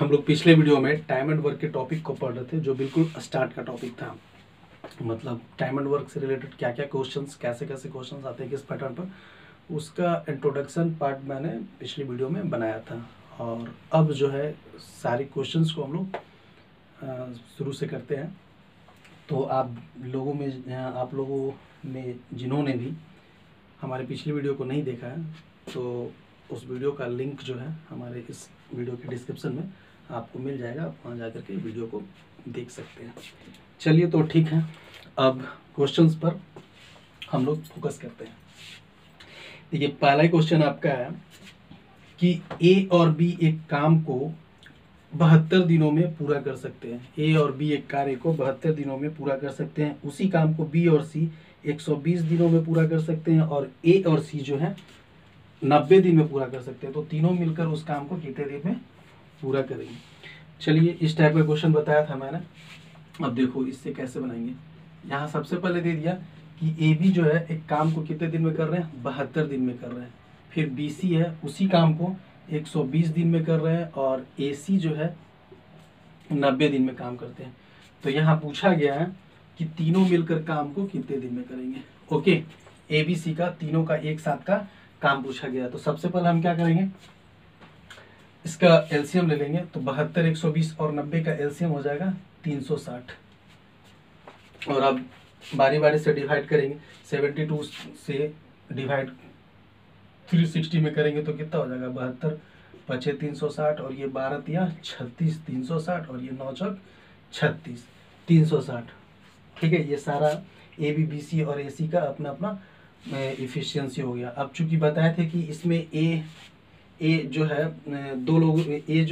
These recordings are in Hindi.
हम लोग पिछले वीडियो में टाइम एंड वर्क के टॉपिक को पढ़ रहे थे, जो बिल्कुल स्टार्ट का टॉपिक था। मतलब टाइम एंड वर्क से रिलेटेड क्या क्या क्वेश्चंस, कैसे कैसे क्वेश्चंस आते हैं किस पैटर्न पर, उसका इंट्रोडक्शन पार्ट मैंने पिछली वीडियो में बनाया था। और अब जो है सारे क्वेश्चंस को हम लोग शुरू से करते हैं। तो आप लोगों में जिन्होंने भी हमारे पिछली वीडियो को नहीं देखा है, तो उस वीडियो का लिंक जो है हमारे इस वीडियो के डिस्क्रिप्शन में आपको मिल जाएगा। आप वहाँ जाकर के वीडियो को देख सकते हैं। चलिए तो ठीक है, अब क्वेश्चंस पर हम लोग फोकस करते हैं। देखिए पहला क्वेश्चन आपका है कि ए और बी एक काम को 72 दिनों में पूरा कर सकते हैं। ए और बी एक कार्य को 72 दिनों में पूरा कर सकते हैं। उसी काम को बी और सी 120 दिनों में पूरा कर सकते हैं, और ए और सी जो है 90 दिन में पूरा कर सकते हैं। तो तीनों मिलकर उस काम को कितने दिन में पूरा करेंगे। चलिए इस टाइप का क्वेश्चन बताया था मैंने। अब देखो इससे कैसे बनाएंगे। यहाँ सबसे पहले दे दिया कि ए बी जो है एक काम को कितने दिन में कर रहे हैं, 72 दिन में कर रहे हैं। फिर बी सी है उसी काम को 120 दिन में कर रहे हैं, और ए सी जो है 90 दिन में काम करते हैं। तो यहाँ पूछा गया है कि तीनों मिलकर काम को कितने दिन में करेंगे। ओके, ए बी सी का तीनों का एक साथ का काम पूछा गया। तो सबसे पहले हम क्या करेंगे, इसका एलसीएम ले लेंगे। तो 72, 120 और 90 का एलसीएम हो जाएगा 360। और अब बारी बारी से डिवाइड करेंगे। 72 से डिवाइड 360 में करेंगे तो कितना हो जाएगा, 72 5 360, और ये 12 तिया 36 360, और ये 9 चौक 36 360। ठीक है, ये सारा ए बी बी सी और ए सी का अपना अपना इफिशियंसी हो गया। अब चूंकि बताए थे कि इसमें ए जो है दो लोग के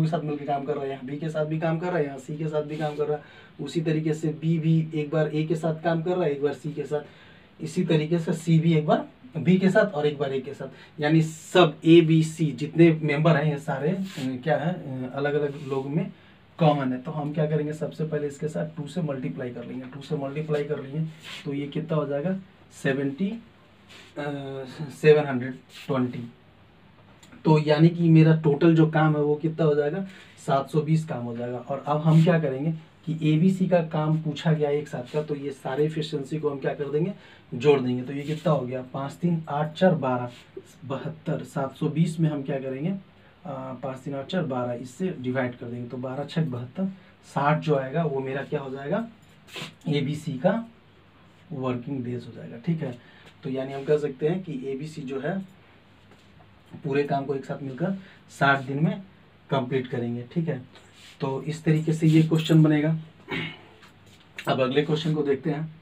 साथ मिलकर काम कर रहे हैं, बी के साथ भी काम कर रहे हैं, सी के साथ भी काम कर रहा है। उसी तरीके से बी भी एक बार ए के साथ काम कर रहा है, एक बार सी के साथ। इसी तरीके से सी भी एक बार बी के साथ और एक बार ए के साथ। यानी सब ए बी सी जितने मेंबर हैं ये सारे क्या है, अलग अलग लोग में कॉमन है। तो हम क्या करेंगे, सबसे पहले इसके साथ 2 से मल्टीप्लाई कर लेंगे। 2 से मल्टीप्लाई कर लेंगे तो ये कितना हो जाएगा, 720। तो यानी कि मेरा टोटल जो काम है वो कितना हो जाएगा, 720 काम हो जाएगा। और अब हम क्या करेंगे कि ए बी सी का काम पूछा गया एक साथ का, तो ये सारे एफिशिएंसी को हम क्या कर देंगे, जोड़ देंगे। तो ये कितना हो गया, 5 3 8 4 12 72। 720 में हम क्या करेंगे, 5 3 8 4 12 इससे डिवाइड कर देंगे। तो 12 6 72, 60 जो आएगा वो मेरा क्या हो जाएगा, ए बी सी का वर्किंग डेज हो जाएगा। ठीक है, तो यानी हम कह सकते हैं कि ए बी सी जो है पूरे काम को एक साथ मिलकर 60 दिन में कंप्लीट करेंगे। ठीक है, तो इस तरीके से ये क्वेश्चन बनेगा। अब अगले क्वेश्चन को देखते हैं।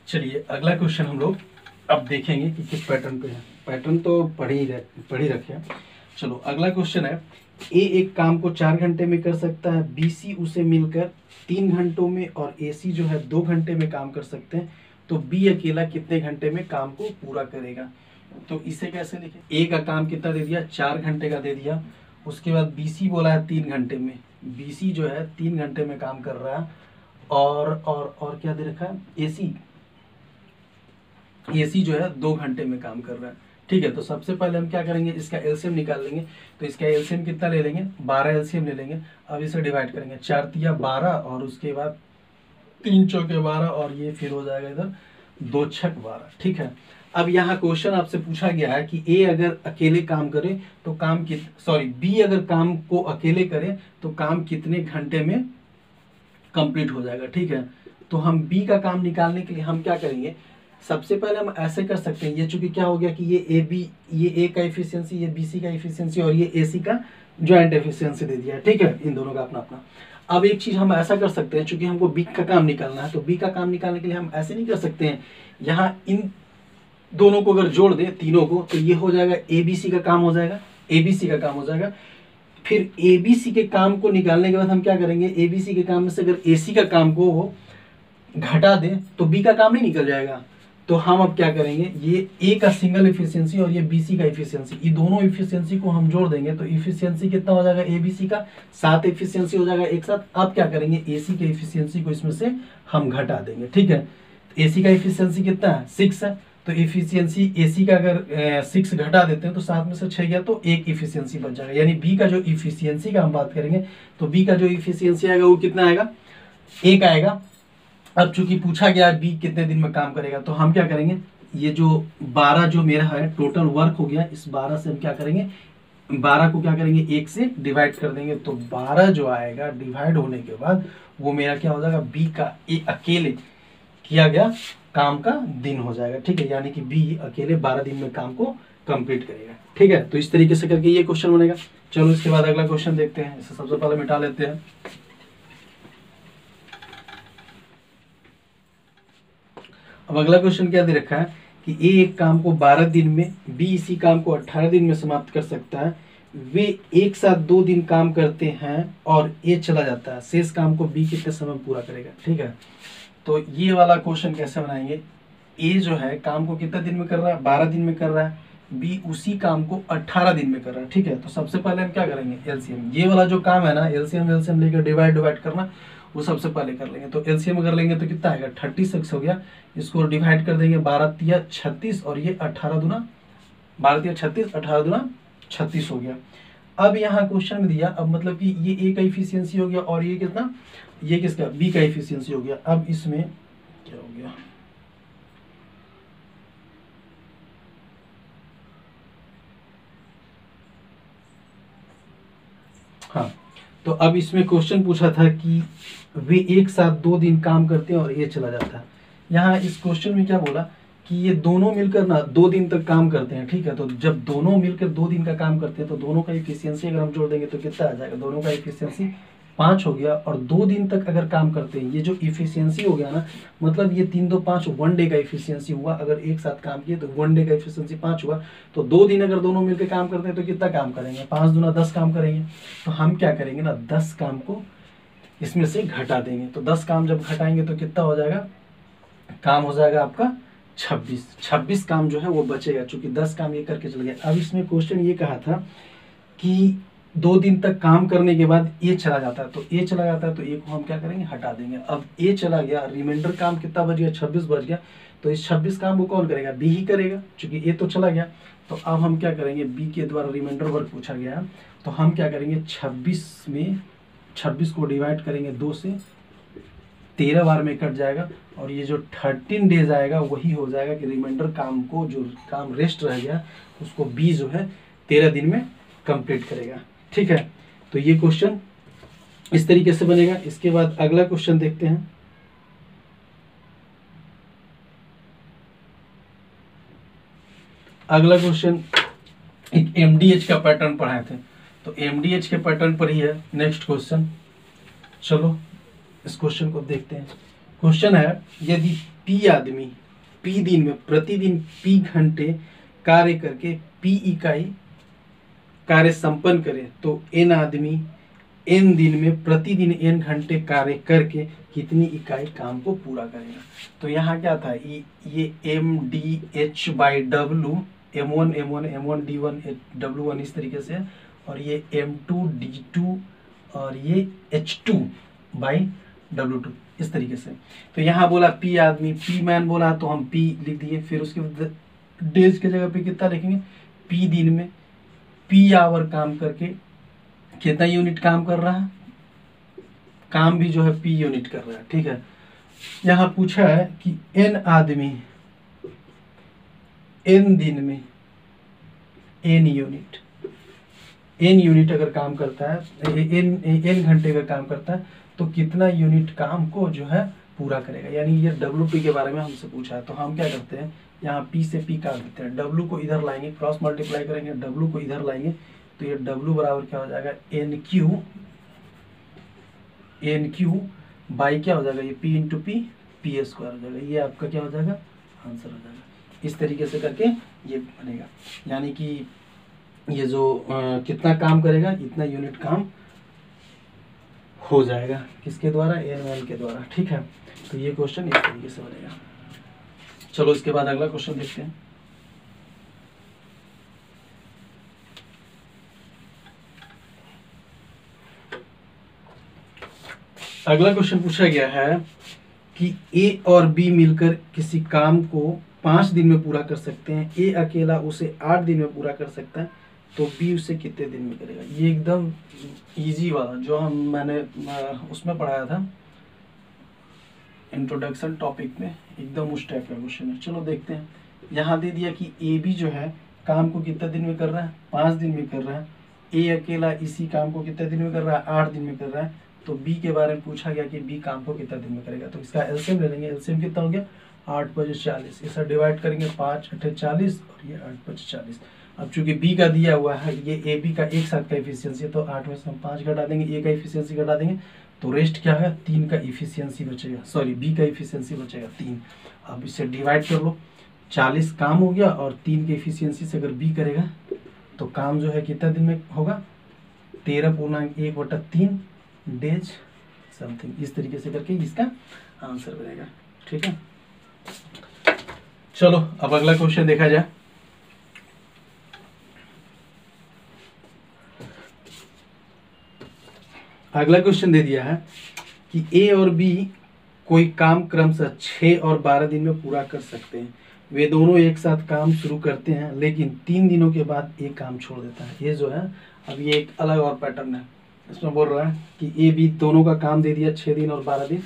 चलिए अगला क्वेश्चन हम लोग अब देखेंगे कि किस पैटर्न पे है। पैटर्न तो पढ़ ही रखे हैं। चलो अगला क्वेश्चन है, ए एक काम को 4 घंटे में कर सकता है, बी सी उसे मिलकर 3 घंटों में, और ए सी जो है 2 घंटे में काम कर सकते हैं। तो बी अकेला कितने घंटे में काम को पूरा करेगा। तो इसे कैसे लिखें, ए का काम कितना दे दिया, 4 घंटे का दे दिया। उसके बाद बी सी बोला है 3 घंटे में। बी सी जो है 3 घंटे में काम कर रहा है। और क्या दे रखा है, ए सी जो है 2 घंटे में काम कर रहा है। ठीक है, तो सबसे पहले हम क्या करेंगे, इसका एलसीएम निकाल लेंगे। तो इसका एलसीएम कितना ले लेंगे, 12 एलसीएम ले लेंगे। अब इसे डिवाइड करेंगे, 4 तिया 12, और उसके बाद 3 चौके 12, और ये फिर हो जाएगा इधर 2 छक 12। ठीक है, अब यहाँ क्वेश्चन आपसे पूछा गया है कि ए अगर अकेले काम करे तो बी अगर काम को अकेले करे तो काम कितने घंटे में कंप्लीट हो जाएगा। ठीक है, तो हम बी का काम निकालने के लिए हम क्या करेंगे, सबसे पहले हम ऐसे कर सकते हैं। ये चूंकि क्या हो गया कि ये ए का एफिशिएंसी, ये बी सी का एफिशिएंसी, और ये ए सी का ज्वाइंट एफिशिएंसी दे दिया है। ठीक है, इन दोनों का अपना अपना। अब एक चीज हम ऐसा कर सकते हैं, चूंकि हमको बी का काम निकालना है, तो बी का काम निकालने के लिए हम ऐसे नहीं कर सकते हैं, यहाँ इन दोनों को अगर जोड़ दे तीनों को, तो ये हो जाएगा ए बी सी का काम हो जाएगा, ए बी सी का काम हो जाएगा। फिर ए बी सी के काम को निकालने के बाद हम क्या करेंगे, ए बी सी के काम में से अगर ए सी का काम को वो घटा दे तो बी का काम नहीं निकल जाएगा। तो हम अब क्या करेंगे, ये ए का सिंगल एफिशिएंसी और ये बी सी का एफिशिएंसी, ये दोनों एफिशिएंसी को हम जोड़ देंगे। तो एफिशिएंसी कितना हो जाएगा, ए बी सी का 7 एफिशिएंसी हो जाएगा एक साथ। अब क्या करेंगे, ए सी के एफिशिएंसी को इसमें से हम घटा देंगे। ठीक है, ए सी का एफिशिएंसी कितना है, 6 है। तो इफिशियंसी एसी का अगर 6 घटा देते हैं तो 7 में से 6 गया तो 1 इफिशियंसी बच जाएगा। यानी बी का जो इफिशियंसी का हम बात करेंगे तो बी का जो इफिशियंसी आएगा वो कितना आएगा, 1 आएगा। अब चूंकि पूछा गया है बी कितने दिन में काम करेगा, तो हम क्या करेंगे, ये जो 12 जो मेरा है टोटल वर्क हो गया, इस 12 से हम क्या करेंगे, 12 को क्या करेंगे 1 से डिवाइड कर देंगे। तो 12 जो आएगा डिवाइड होने के बाद वो मेरा क्या हो जाएगा, बी का अकेले किया गया काम का दिन हो जाएगा। ठीक है, यानी कि बी अकेले 12 दिन में काम को कंप्लीट करेगा। ठीक है, तो इस तरीके से करके ये क्वेश्चन बनेगा। चलो इसके बाद अगला क्वेश्चन देखते हैं। इसे सबसे पहले मिटा लेते हैं। अब अगला क्वेश्चन क्या दे रखा है कि ए एक काम को 12 दिन में, बी इसी काम को 18 दिन में समाप्त कर सकता है। वे एक साथ 2 दिन काम करते हैं और ए चला जाता है। शेष काम को बी कितने समय में पूरा करेगा। ठीक है, तो ये वाला क्वेश्चन कैसे बनाएंगे, ए जो है काम को कितने दिन में कर रहा है, 12 दिन में कर रहा है, बी उसी काम को 18 दिन में कर रहा है। ठीक है, तो सबसे पहले हम क्या करेंगे, एलसीएम, ये वाला जो काम है ना, एलसीएम लेकर डिवाइड करना, वो सबसे पहले कर लेंगे। तो एलसीएम अगर लेंगे तो कितना आएगा, 36 हो गया। इसको डिवाइड कर देंगे, 12 तिया 36 और ये 18 दूना 12 तिया 36, 18 दूना 36 हो गया। अब यहाँ क्वेश्चन में दिया, अब मतलब कि ये ए का इफिशियंसी हो गया और ये कितना, ये किसका, बी का इफिशियंसी हो गया। अब इसमें क्या हो गया, हाँ, तो अब इसमें क्वेश्चन पूछा था कि वे एक साथ 2 दिन काम करते हैं और ये चला जाता है। यहाँ इस क्वेश्चन में क्या बोला कि ये दोनों मिलकर ना 2 दिन तक काम करते हैं। ठीक है, तो जब दोनों मिलकर 2 दिन का काम करते हैं तो दोनों का इफिशियंसी अगर हम जोड़ देंगे तो कितना आ जाएगा, दोनों का इफिशियंसी 5 हो गया। और 2 दिन तक अगर काम करते हैं, ये जो इफिशियंसी हो गया ना, मतलब ये 3 2 5 1 डे का इफिशियंसी हुआ। अगर एक साथ काम किए तो 1 डे का इफिशियंसी 5 हुआ। तो 2 दिन अगर दोनों मिलकर काम करते हैं तो कितना काम करेंगे, 5 दूना 10 काम करेंगे। तो हम क्या करेंगे ना, 10 काम को इसमें से घटा देंगे। तो 10 काम जब घटाएंगे तो कितना हो जाएगा, काम हो जाएगा आपका 26 काम जो है वो बचेगा, चूंकि 10 काम ये करके चल गया। अब इसमें क्वेश्चन ये कहा था कि 2 दिन तक काम करने के बाद ए चला जाता है, तो ए चला जाता है तो ए को हम क्या करेंगे, हटा देंगे। अब ए चला गया, रिमाइंडर काम कितना बच गया, 26 बच गया। तो इस 26 काम को कौन करेगा, बी ही करेगा, चूंकि ए तो चला गया। तो अब हम क्या करेंगे, बी के द्वारा रिमाइंडर वर्क पूछा गया है, तो हम क्या करेंगे, 26 को डिवाइड करेंगे 2 से, 13 बार में कट जाएगा। और ये जो 13 डेज आएगा वही हो जाएगा कि रिमाइंडर काम को, जो काम रेस्ट रह गया उसको बी जो है 13 दिन में कंप्लीट करेगा। ठीक है, तो ये क्वेश्चन इस तरीके से बनेगा। इसके बाद अगला क्वेश्चन देखते हैं। अगला क्वेश्चन एक एमडीएच का पैटर्न पढ़ाए थे, तो एमडीएच के पैटर्न पर ही है नेक्स्ट क्वेश्चन। चलो इस क्वेश्चन को देखते हैं। क्वेश्चन है, यदि पी आदमी पी दिन में प्रतिदिन पी घंटे कार्य करके पी इकाई कार्य संपन्न करे तो एन आदमी एन दिन में प्रतिदिन एन घंटे कार्य करके कितनी इकाई काम को पूरा करेगा। तो यहाँ क्या था, ये M D H by W, M1 D1 W1 इस तरीके से, और ये M2 D2 और ये H2 बाई W2 इस तरीके से। तो यहाँ बोला पी आदमी, पी मैन बोला तो हम पी लिख दिए। फिर उसके बाद डेज की जगह पे कितना लिखेंगे, पी दिन में पी आवर काम करके कितना यूनिट काम कर रहा है, काम भी जो है पी यूनिट कर रहा है। ठीक है, यहाँ पूछा है कि एन आदमी एन दिन में एन यूनिट अगर काम करता है, एन घंटे का काम करता है तो कितना यूनिट काम को जो है पूरा करेगा। यानी ये WP के बारे में हमसे पूछा है। तो हम क्या करते हैं, यहाँ P से P काट देते हैं, W को इधर लाएंगे, क्रॉस मल्टीप्लाई करेंगे, W को इधर लाएंगे, तो ये W बराबर क्या हो जाएगा, NQ बाई क्या हो जाएगा, ये P into P PS square हो जाएगा। ये आपका क्या हो जाएगा, आंसर हो जाएगा। इस तरीके से करके ये बनेगा, यानी कि ये जो कितना काम करेगा इतना यूनिट काम हो जाएगा, किसके द्वारा, एन के द्वारा। ठीक है, तो ये क्वेश्चन इस तरीके से बनेगा। चलो इसके बाद अगला क्वेश्चन देखते हैं। अगला क्वेश्चन पूछा गया है कि ए और बी मिलकर किसी काम को 5 दिन में पूरा कर सकते हैं, ए अकेला उसे 8 दिन में पूरा कर सकता है, तो बी उसे कितने दिन में करेगा। ये एकदम इजी वाला जो मैंने उसमें पढ़ाया था इंट्रोडक्शन टॉपिक में, एकदम उस टाइप का क्वेश्चन है। चलो देखते हैं। यहाँ दे दिया कि ए बी जो है काम को कितने दिन में कर रहा है, 5 दिन में कर रहा है। ए अकेला इसी काम को कितने दिन में कर रहा है, 8 दिन में कर रहा है। तो बी के बारे में पूछा गया कि बी काम को कितना दिन में करेगा, तो इसका एलसीएम ले लेंगे। एलसीएम कितना हो गया, 8 × 5 = 40। इसे डिवाइड करेंगे 5 × 8 = 40 और ये 8 × 5 = 40। अब चूंकि बी का दिया हुआ है, ये ए बी का एक साथ का इफिशियंसी है, तो 8 में से हम 5 घटा देंगे, ए का इफिशियंसी घटा देंगे, तो रेस्ट क्या है, 3 का इफिशियंसी बचेगा, सॉरी बी का इफिशियंसी बचेगा 3। अब इसे डिवाइड कर लो, 40 काम हो गया और 3 के इफिशियंसी से अगर बी करेगा तो काम जो है कितना दिन में होगा, 13.1/3 डेज समथिंग। इस तरीके से करके इसका आंसर बनेगा। ठीक है, चलो अब अगला क्वेश्चन देखा जाए। अगला क्वेश्चन दे दिया है कि ए और बी कोई काम क्रमशः 6 और 12 दिन में पूरा कर सकते हैं। वे दोनों एक साथ काम शुरू करते हैं, लेकिन 3 दिनों के बाद एक काम छोड़ देता है। ये जो है अब ये एक अलग और पैटर्न है। इसमें बोल रहा है कि ए बी दोनों का काम दे दिया 6 दिन और 12 दिन।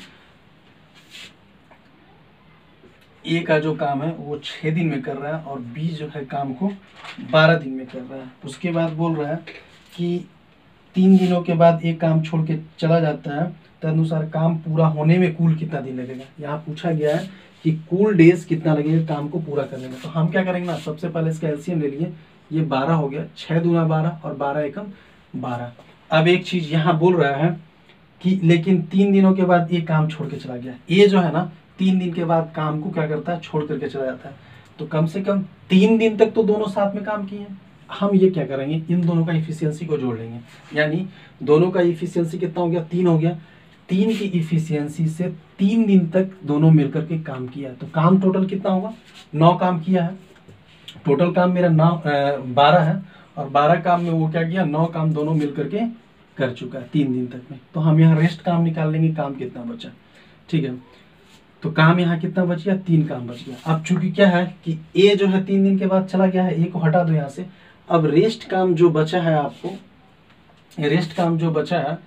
ए का जो काम है वो 6 दिन में कर रहा है और बी जो है काम को 12 दिन में कर रहा है। उसके बाद बोल रहा है कि 3 दिनों के बाद एक काम छोड़ के चला जाता है, तदनुसार काम पूरा होने में कुल कितना दिन लगेगा। यहाँ पूछा गया है कि कुल डेज कितना लगेगा काम को पूरा करने में। तो हम क्या करेंगे ना, सबसे पहले इसका एलसीएम ले लिए, ये 12 हो गया, 6 दूना 12 और 12 एकम 12। अब एक चीज यहाँ बोल रहा है कि लेकिन 3 दिनों के बाद एक काम छोड़ के चला गया। ये जो है ना 3 दिन के बाद काम को क्या करता है, छोड़ करके चला जाता है। तो कम से कम 3 दिन तक तो दोनों साथ में काम किए। हम ये क्या करेंगे, इन दोनों का इफिशियंसी को जोड़ लेंगे, यानी दोनों का इफिशियंसी कितना हो गया, 3 हो गया। 3 की इफिशियंसी से 3 दिन तक दोनों मिलकर के काम किया, तो काम टोटल कितना होगा, 9 काम किया है। टोटल काम मेरा 12 है और 12 काम में वो क्या किया, 9 काम दोनों मिलकर के कर चुका है 3 दिन तक में। तो हम यहाँ रेस्ट काम निकाल लेंगे, काम कितना बचा। ठीक है, तो काम यहाँ कितना बच गया, 3 काम बच गया। अब चूंकि क्या है कि ए जो है 3 दिन के बाद चला गया है, ए को हटा दो यहाँ से। अब रेस्ट काम जो बचा है आपको, रेस्ट काम जो बचा है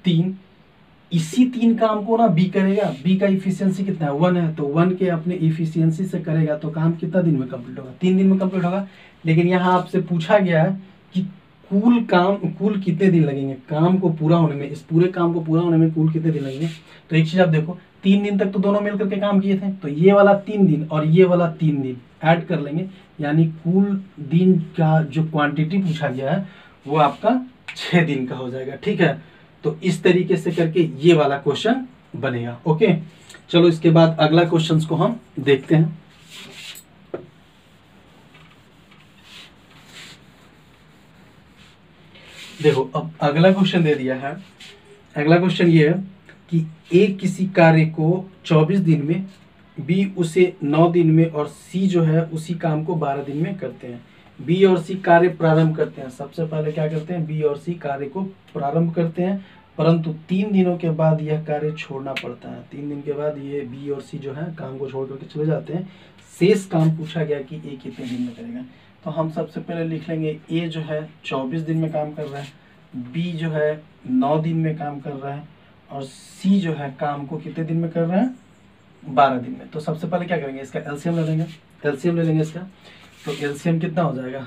3, इसी 3 काम को ना बी करेगा। बी का इफिशियंसी कितना है, 1 है, तो 1 के अपने इफिशियंसी से करेगा तो काम कितना दिन में कंप्लीट होगा, 3 दिन में कंप्लीट होगा। लेकिन यहाँ आपसे पूछा गया है कि कुल कितने दिन लगेंगे काम को पूरा होने में, इस पूरे काम को पूरा होने में कुल कितने दिन लगेंगे। तो एक चीज आप देखो, 3 दिन तक तो दोनों मिलकर के काम किए थे, तो ये वाला 3 दिन और ये वाला 3 दिन ऐड कर लेंगे, यानी कुल दिन का जो क्वांटिटी पूछा गया है वो आपका 6 दिन का हो जाएगा। ठीक है, तो इस तरीके से करके ये वाला क्वेश्चन बनेगा। ओके, चलो इसके बाद अगला क्वेश्चन को हम देखते हैं। देखो अब अगला क्वेश्चन दे दिया है। अगला क्वेश्चन ये है कि ए किसी कार्य को 24 दिन में, बी उसे 9 दिन में और सी जो है उसी काम को 12 दिन में करते हैं। बी और सी कार्य प्रारंभ करते हैं। सबसे पहले क्या करते हैं, बी और सी कार्य को प्रारंभ करते हैं, परंतु 3 दिनों के बाद यह कार्य छोड़ना पड़ता है। 3 दिन के बाद ये बी और सी जो है काम को छोड़ करके चले जाते हैं। शेष काम पूछा गया कि ए कितने दिन में करेगा। तो हम सबसे पहले लिख लेंगे ए जो है 24 दिन में काम कर रहा है, बी जो है 9 दिन में काम कर रहा है और सी जो है काम को कितने दिन में कर रहा है, 12 दिन में। तो सबसे पहले क्या करेंगे, इसका एलसीएम ले लेंगे। एलसीएम ले लेंगे इसका, तो एलसीएम कितना हो जाएगा,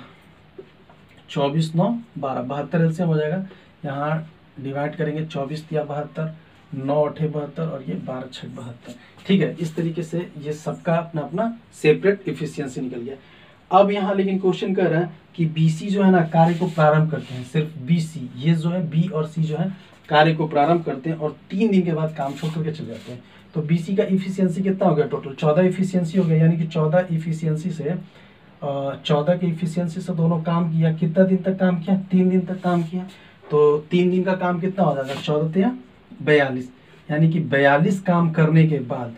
24 9 12 72 एलसीएम हो जाएगा। यहाँ डिवाइड करेंगे, 24 × 72, 9 × 8 72 और ये 12 × 6 72। ठीक है, इस तरीके से ये सबका अपना अपना सेपरेट इफिशियंसी निकल गया। अब यहाँ लेकिन क्वेश्चन कर रहा है कि बीसी जो है ना कार्य को प्रारंभ करते हैं, सिर्फ बीसी, ये जो है बी और सी जो है कार्य को प्रारंभ करते हैं और 3 दिन के बाद काम छोड़ करके चले जाते हैं। तो बीसी का इफिशियंसी कितना हो गया, टोटल 14 इफिशियंसी हो गया, यानी कि 14 इफिशियंसी से 14 के इफिशियंसी से दोनों काम किया। कितना दिन तक काम किया, 3 दिन तक काम किया। तो 3 दिन का काम कितना हो जाएगा, 14 × 42, यानी कि 42 काम करने के बाद,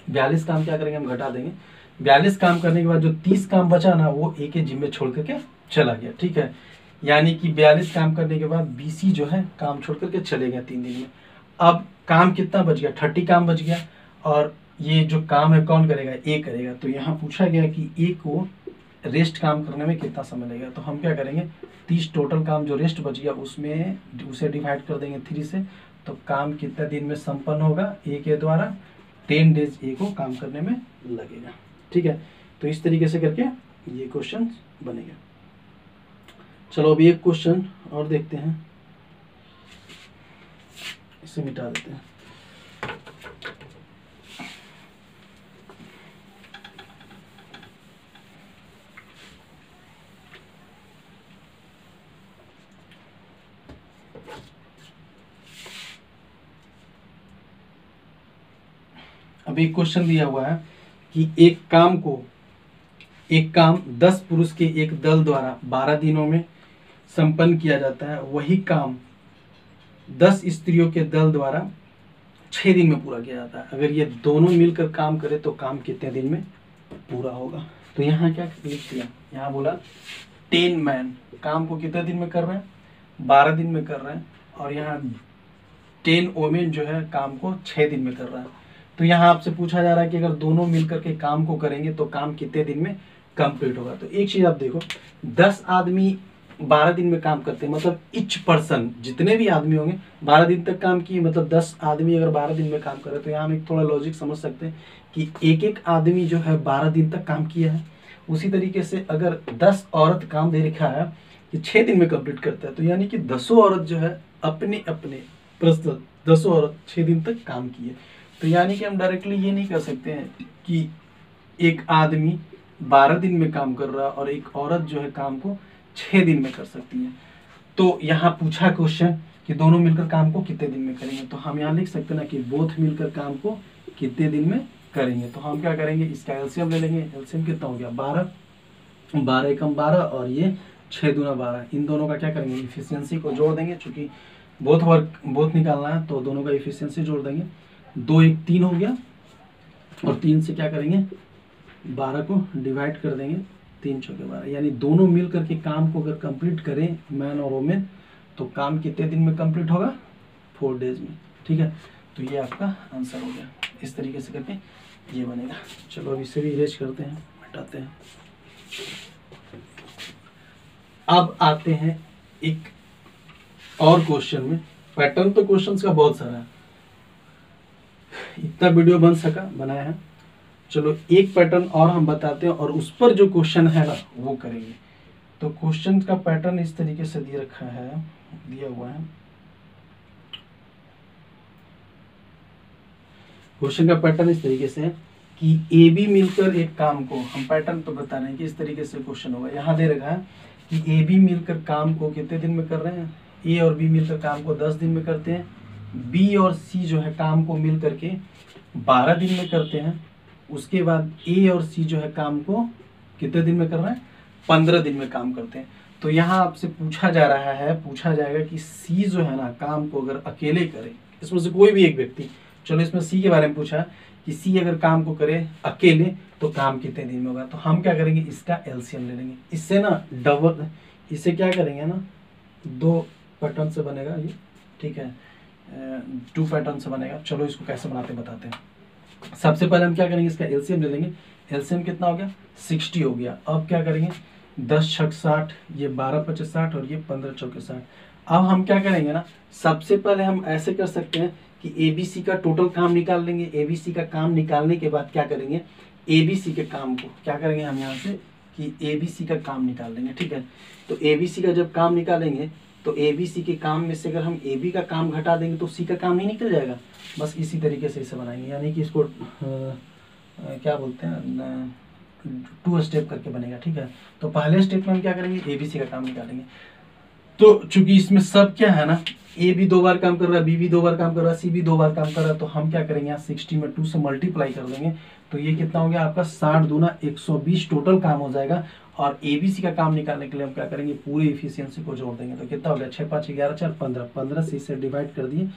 42 काम क्या करेंगे हम घटा देंगे, 42 काम करने के बाद जो 30 काम बचा ना वो ए के जिम्मे छोड़ करके चला गया। ठीक है, यानी कि 42 काम करने के बाद बीसी जो है काम छोड़ करके चले गए 3 दिन में। अब काम कितना बच गया, 30 काम बच गया और ये जो काम है कौन करेगा, ए करेगा। तो यहाँ पूछा गया कि ए को रेस्ट काम करने में कितना समय लगेगा। तो हम क्या करेंगे, 30 टोटल काम जो रेस्ट बच गया उसमें उसे डिवाइड कर देंगे 3 से। तो काम कितने दिन में संपन्न होगा ए के द्वारा, 10 डेज ए को काम करने में लगेगा। ठीक है, तो इस तरीके से करके ये क्वेश्चन बनेगा। चलो अभी एक क्वेश्चन और देखते हैं, इसे मिटा देते हैं। अभी क्वेश्चन दिया हुआ है कि एक काम 10 पुरुष के एक दल द्वारा 12 दिनों में संपन्न किया जाता है, वही काम 10 स्त्रियों के दल द्वारा 6 दिन में पूरा किया जाता है। अगर ये दोनों मिलकर काम करे तो काम कितने दिन में पूरा होगा। तो यहाँ क्या लिख दिया, यहाँ बोला 10 मैन काम को कितने दिन में कर रहे हैं, 12 दिन में कर रहे हैं। और यहाँ 10 वोमेन जो है काम को 6 दिन में कर रहा है। तो यहाँ आपसे पूछा जा रहा है कि अगर दोनों मिलकर के काम को करेंगे तो काम कितने दिन में कंप्लीट होगा। तो एक चीज आप देखो, 10 आदमी 12 दिन में काम करते हैं, मतलब इच पर्सन जितने भी आदमी होंगे 12 दिन तक काम किए, मतलब 10 आदमी अगर 12 दिन में काम करे। तो यहाँ हम एक थोड़ा लॉजिक समझ सकते हैं कि एक एक आदमी जो है 12 दिन तक काम किया है। उसी तरीके से अगर 10 औरत काम दे रखा है कि 6 दिन में कंप्लीट करता है, तो यानी कि 10 औरत जो है अपने अपने प्रस्तुत 10 औरत 6 दिन तक काम किए। तो यानी कि हम डायरेक्टली ये नहीं कर सकते हैं कि एक आदमी 12 दिन में काम कर रहा है और एक औरत जो है काम को 6 दिन में कर सकती है। तो यहाँ पूछा क्वेश्चन कि दोनों मिलकर काम को कितने दिन में करेंगे। तो हम यहाँ लिख सकते हैं ना कि बोथ मिलकर काम को कितने दिन में करेंगे। तो हम क्या करेंगे, इसका एलसीएम ले लेंगे। एलसीएम कितना हो गया 12, 12 एकम 12 और ये 6 दूना 12। इन दोनों का क्या करेंगे, इफिशियंसी को जोड़ देंगे। चूंकि बोथ निकालना है तो दोनों का इफिशियंसी जोड़ देंगे। 2 1 3 हो गया और 3 से क्या करेंगे 12 को डिवाइड कर देंगे, 3 चौके 12। यानी दोनों मिल करके काम को अगर कंप्लीट करें मैन और वोमेन तो काम कितने दिन में कंप्लीट होगा, 4 डेज में। ठीक है, तो ये आपका आंसर हो गया। इस तरीके से करके ये बनेगा। चलो अब इसे भी इरेज करते हैं, हटाते हैं। अब आते हैं एक और क्वेश्चन में। पैटर्न तो क्वेश्चंस का बहुत सारा है, इतना वीडियो बन सका बनाया है। चलो एक पैटर्न और हम बताते हैं और उस पर जो क्वेश्चन है ना वो करेंगे। तो क्वेश्चन का पैटर्न इस तरीके से दिया हुआ है। क्वेश्चन का पैटर्न इस तरीके से है कि ए बी मिलकर एक काम को, हम पैटर्न तो बता रहे हैं कि इस तरीके से क्वेश्चन होगा। यहाँ दे रखा है कि ए बी मिलकर काम को कितने दिन में कर रहे हैं, ए और बी मिलकर काम को 10 दिन में करते हैं। बी और सी जो है काम को मिल करके 12 दिन में करते हैं। उसके बाद ए और सी जो है काम को कितने दिन में कर रहे हैं, 15 दिन में काम करते हैं। तो यहाँ आपसे पूछा जाएगा कि सी जो है ना काम को अगर अकेले करे, इसमें से कोई भी एक व्यक्ति, चलो इसमें सी के बारे में पूछा कि सी अगर काम को करे अकेले तो काम कितने दिन में होगा। तो हम क्या करेंगे, इसका एलसीएम ले लेंगे। इससे ना इसे क्या करेंगे ना, 2 पैटर्न से बनेगा ये। ठीक है, 2 पैटर्न से बनेगा। चलो इसको कैसे बनाते हैं बताते हैं। सबसे पहले हम क्या करेंगे, इसका एलसीएम ले लेंगे। एलसीएम कितना हो गया, 60 हो गया। अब क्या करेंगे, 10 छक 60, ये 12 पचे 60 और ये 15 चौके 60। अब हम क्या करेंगे ना, सबसे पहले हम ऐसे कर सकते हैं कि एबीसी का टोटल काम निकाल लेंगे। एबीसी का काम निकालने के बाद क्या करेंगे, एबीसी के काम को क्या करेंगे हम यहाँ से कि एबीसी का काम निकाल लेंगे। ठीक है, तो एबीसी का जब काम निकालेंगे तो एबीसी के काम में से अगर हम एबी का काम घटा देंगे तो सी का काम ही निकल जाएगा। बस इसी तरीके से इसे बनाएंगे, यानी कि इसको क्या बोलते हैं 2 स्टेप करके बनेगा। ठीक है, तो पहले स्टेप में हम क्या करेंगे, एबीसी का काम निकालेंगे। तो चूंकि इसमें सब क्या है ना, ए भी 2 बार काम कर रहा है, बी भी 2 बार काम कर रहा है, सी भी 2 बार काम कर रहा है। तो हम क्या करेंगे, यहाँ 60 में 2 से मल्टीप्लाई कर देंगे। तो ये कितना हो गया आपका 60 दूना 120 टोटल काम हो जाएगा। और एबीसी का काम निकालने के लिए हम क्या करेंगे, पूरी इफिशियंसी को जोड़ देंगे। तो कितना हो गया 6 5 11 4 15, 15 से इसे डिवाइड कर दिए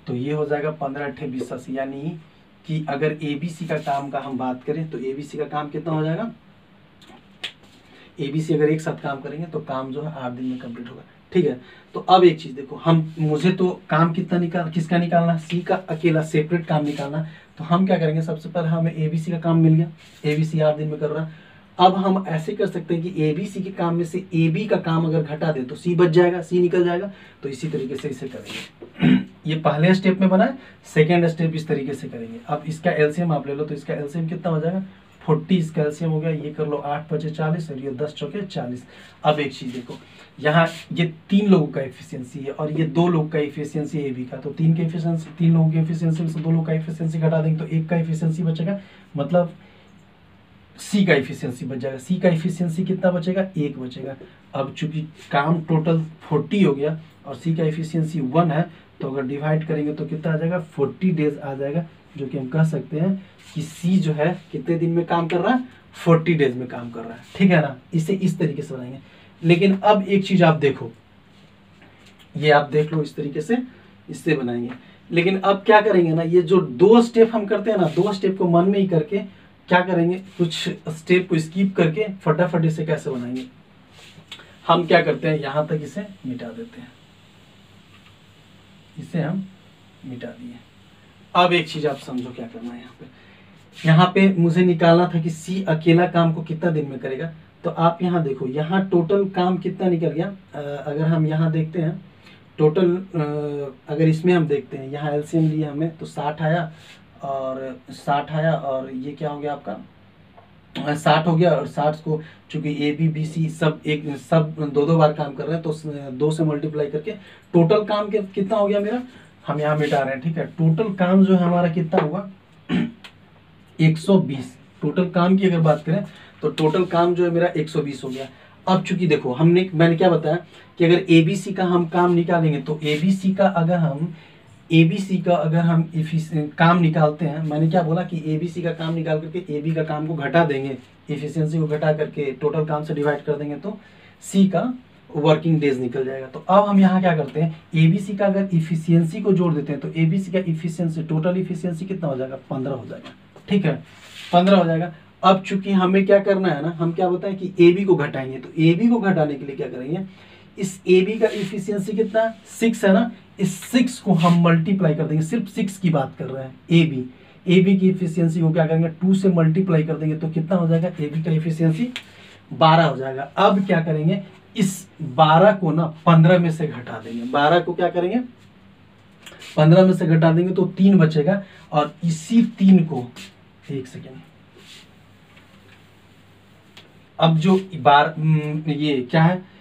तो ये हो जाएगा 15 8 20 80। यानी कि अगर एबीसी का काम का हम बात करें तो एबीसी का काम कितना हो जाएगा, एबीसी अगर एक साथ काम करेंगे तो काम जो है 8 दिन में कंप्लीट होगा। ठीक है। तो अब एक चीज देखो, मुझे तो काम किसका निकालना, सी का अकेला सेपरेट काम निकालना। तो हम क्या करेंगे, सबसे पहले हमें एबीसी का काम मिल गया, एबीसी 8 दिन में कर रहा है। अब हम ऐसे कर सकते हैं कि एबीसी के काम में से एबी का काम अगर घटा दे तो सी बच जाएगा, सी निकल जाएगा। तो इसी तरीके से इसे करेंगे। ये पहले स्टेप में बना है, सेकेंड स्टेप इस तरीके से करेंगे। अब इसका एलसीएम आप ले लो, तो इसका एलसीएम कितना हो जाएगा, 40 इसका एलसीएम हो गया। ये कर लो 8 5 40 और ये 10 चौके 40। अब एक चीज देखो, यहाँ ये 3 लोगों का एफिशिएंसी है और ये 2 लोग का एफिशिएंसी एबी का। तो 3 लोगों की एफिशिएंसी में से 2 लोग का एफिशिएंसी घटा देंगे तो 1 का एफिशिएंसी बचेगा, मतलब सी का एफिशिएंसी बच जाएगा। सी का एफिशिएंसी कितना बचेगा, 1 बचेगा। अब चूंकि काम टोटल 40 हो गया और सी का एफिशिएंसी 1 है, तो अगर डिवाइड करेंगे तो कितना आ जाएगा, 40 डेज आ जाएगा। जो कि हम कह सकते हैं कि सी जो है कितने दिन में काम कर रहा है, 40 डेज में काम कर रहा है, ठीक है ना। इसे इस तरीके से बनाएंगे। लेकिन अब एक चीज आप देखो, ये आप देख लो इस तरीके से इससे बनाएंगे। लेकिन अब क्या करेंगे ना, ये जो 2 स्टेप हम करते हैं ना, 2 स्टेप को मन में ही करके क्या करेंगे, कुछ स्टेप को स्किप करके फटाफट इसे कैसे बनाएंगे। हम क्या करते हैं, यहां तक इसे मिटा देते हैं, इसे हम मिटा दिए। अब एक चीज आप समझो क्या करना है। यहाँ पे मुझे निकालना था कि सी अकेला काम को कितना दिन में करेगा। तो आप यहाँ देखो, यहाँ टोटल काम कितना निकल गया। अगर हम यहाँ देखते हैं टोटल, अगर इसमें हम देखते हैं, यहाँ एलसीएम लिया हमने तो 60 आया और 60 आया और ये क्या हो गया आपका 60 हो गया। और 60 को चूंकि ए बी बी सी सब 2 बार काम कर रहे हैं, तो 2 से मल्टीप्लाई करके टोटल काम कितना हो गया मेरा, हम यहाँ मिटा रहे हैं, ठीक है। टोटल काम जो है हमारा कितना हुआ 120। टोटल काम की अगर बात करें तो टोटल काम जो है मेरा 120 हो गया। अब चूंकि देखो मैंने क्या बताया कि अगर एबीसी का हम काम निकालेंगे तो एबीसी का अगर हम काम निकालते हैं, मैंने क्या बोला कि एबीसी का काम निकाल करके एबी का काम को घटा देंगे, एफिशिएंसी को घटा करके टोटल काम से डिवाइड कर देंगे तो सी का वर्किंग डेज निकल जाएगा। तो अब हम यहाँ क्या करते हैं, एबीसी का अगर इफिशियंसी को जोड़ देते हैं तो एबीसी का इफिशियंसी टोटल इफिशियंसी कितना हो जाएगा, 15 हो जाएगा, ठीक है, 15 हो जाएगा। अब चूंकि हमें क्या करना है ना, हम क्या बताएं कि एबी को घटाएंगे। तो एबी को घटाने के लिए क्या करेंगे, इस एबी का इफिशियंसी कितना 6 है ना, इस 6 को हम मल्टीप्लाई कर देंगे। सिर्फ 6 की बात कर रहे हैं। एबी की इफिशियंसी को क्या करेंगे, 2 से मल्टीप्लाई कर देंगे तो कितना हो जाएगा, एबी का इफिशियंसी 12 हो जाएगा। अब क्या करेंगे, इस 12 को ना 15 में से घटा देंगे। 12 को क्या करेंगे, 15 में से घटा देंगे तो 3 बचेगा। और इसी 3 को, एक सेकेंड, अब जो ये क्या है,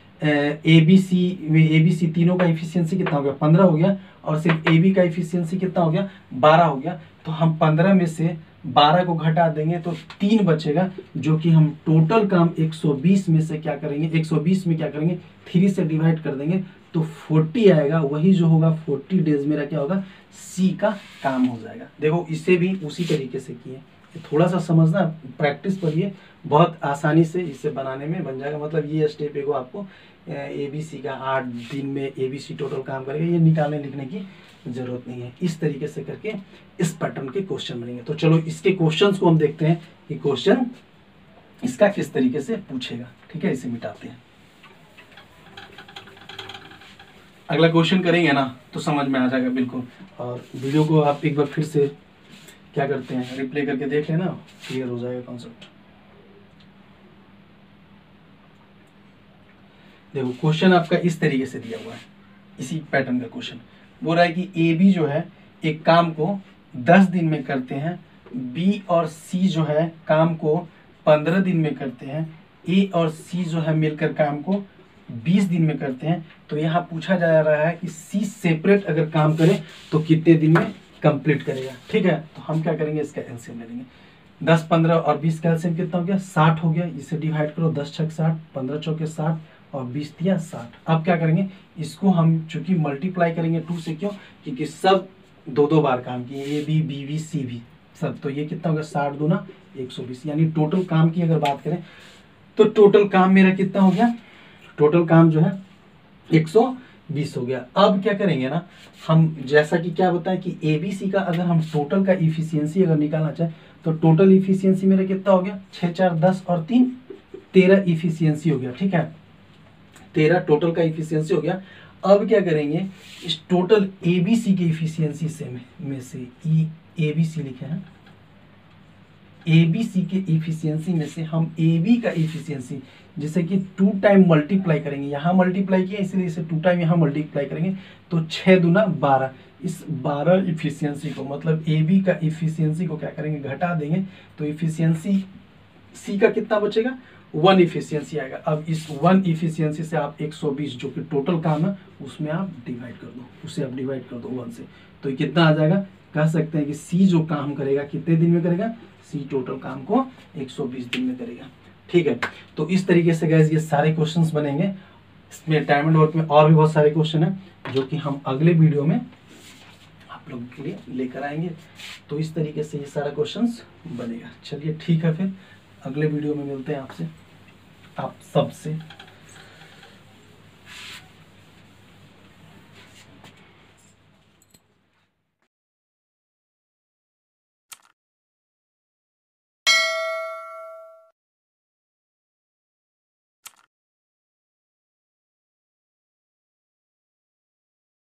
एबीसी तीनों का इफिशियंसी कितना हो गया, 15 हो गया। और सिर्फ एबी का इफिशियंसी कितना हो गया, 12 हो गया। तो हम 15 में से 12 को घटा देंगे तो 3 बचेगा, जो कि हम टोटल काम 120 में से क्या करेंगे, 120 में क्या करेंगे, 3 से डिवाइड कर देंगे तो 40 आएगा। वही जो होगा 40 डेज मेरा क्या होगा, सी का काम हो जाएगा। देखो इसे भी उसी तरीके से किए, थोड़ा सा समझना, प्रैक्टिस करिए, बहुत आसानी से इसे बनाने में बन जाएगा। मतलब ये स्टेप एगो आपको एबीसी का 8 दिन में एबीसी टोटल काम करेगा, ये निकालने लिखने की जरूरत नहीं है। इस तरीके से करके इस पैटर्न के क्वेश्चन बनेंगे। तो चलो इसके क्वेश्चंस को हम देखते हैं कि क्वेश्चन इसका किस तरीके से पूछेगा, ठीक है। इसे मिटाते हैं, अगला क्वेश्चन करेंगे ना तो समझ में आ जाएगा बिल्कुल। और वीडियो को आप एक बार फिर से क्या करते हैं, रिप्ले करके देख लेना, क्लियर हो जाएगा कॉन्सेप्ट। देखो क्वेश्चन आपका इस तरीके से दिया हुआ है, इसी पैटर्न का क्वेश्चन बोल रहा है कि ए बी जो है एक काम को 10 दिन में करते हैं, बी और सी जो है काम को 15 दिन में करते हैं, ए और सी जो है मिलकर काम को 20 दिन में करते हैं। तो यहाँ पूछा जा रहा है कि सी सेपरेट अगर काम करे तो कितने दिन में कंप्लीट करेगा, ठीक है। तो हम क्या करेंगे, इसका एलसीएम ले लेंगे। 10 15 और 20 का एलसीएम कितना हो गया, 60 हो गया। इसे डिवाइड करो, 10 छक 60, 15 चौके 60 और 20 दिया 60। अब क्या करेंगे, इसको हम चूंकि मल्टीप्लाई करेंगे 2 से, क्यों, क्योंकि सब 2 बार काम किए, A B B B C भी सब। तो ये कितना हो गया, 60 दूना 120। यानी टोटल काम की अगर बात करें तो टोटल काम मेरा कितना हो गया, टोटल काम जो है 120 हो गया। अब क्या करेंगे ना, हम जैसा कि क्या बताएं कि एबीसी का अगर हम टोटल का इफिशियंसी अगर निकालना चाहें तो टोटल इफिशियंसी मेरा कितना हो गया, 6 4 10 और 3 13 इफिशियंसी हो गया, ठीक है। 13 टोटल का इफिशियंसी हो गया। अब क्या करेंगे, इस टोटल एबीसी के इफिशियंसी से में से एबीसी लिखे हैं, एबीसी के इफिशियंसी में से हम एबी का इफिशियंसी जैसे कि 2 टाइम मल्टीप्लाई करेंगे, यहाँ मल्टीप्लाई किया इसलिए इसे 2 टाइम यहाँ मल्टीप्लाई करेंगे तो 6 दूना 12, इस 12 इफिशियंसी को मतलब एबी का इफिशियंसी को क्या करेंगे, घटा देंगे तो इफिशियंसी सी का कितना बचेगा, 1 इफिशियंसी आएगा। अब इस 1 इफिशियंसी से आप 120 जो कि टोटल काम है उसमें आप डिवाइड कर दो, उसे आप डिवाइड कर दो 1 से, तो ये कितना आ जाएगा, कह सकते हैं कि सी जो काम करेगा कितने दिन में करेगा, सी टोटल काम को 120 दिन में करेगा। ठीक है, तो इस तरीके से गाइस ये सारे क्वेश्चंस बनेंगे। इसमें टाइम एंड वर्क में और भी बहुत सारे क्वेश्चन हैं जो कि हम अगले वीडियो में आप लोगों के लिए लेकर आएंगे। तो इस तरीके से ये सारा क्वेश्चंस बनेगा। चलिए ठीक है, फिर अगले वीडियो में मिलते हैं आपसे, आप सबसे।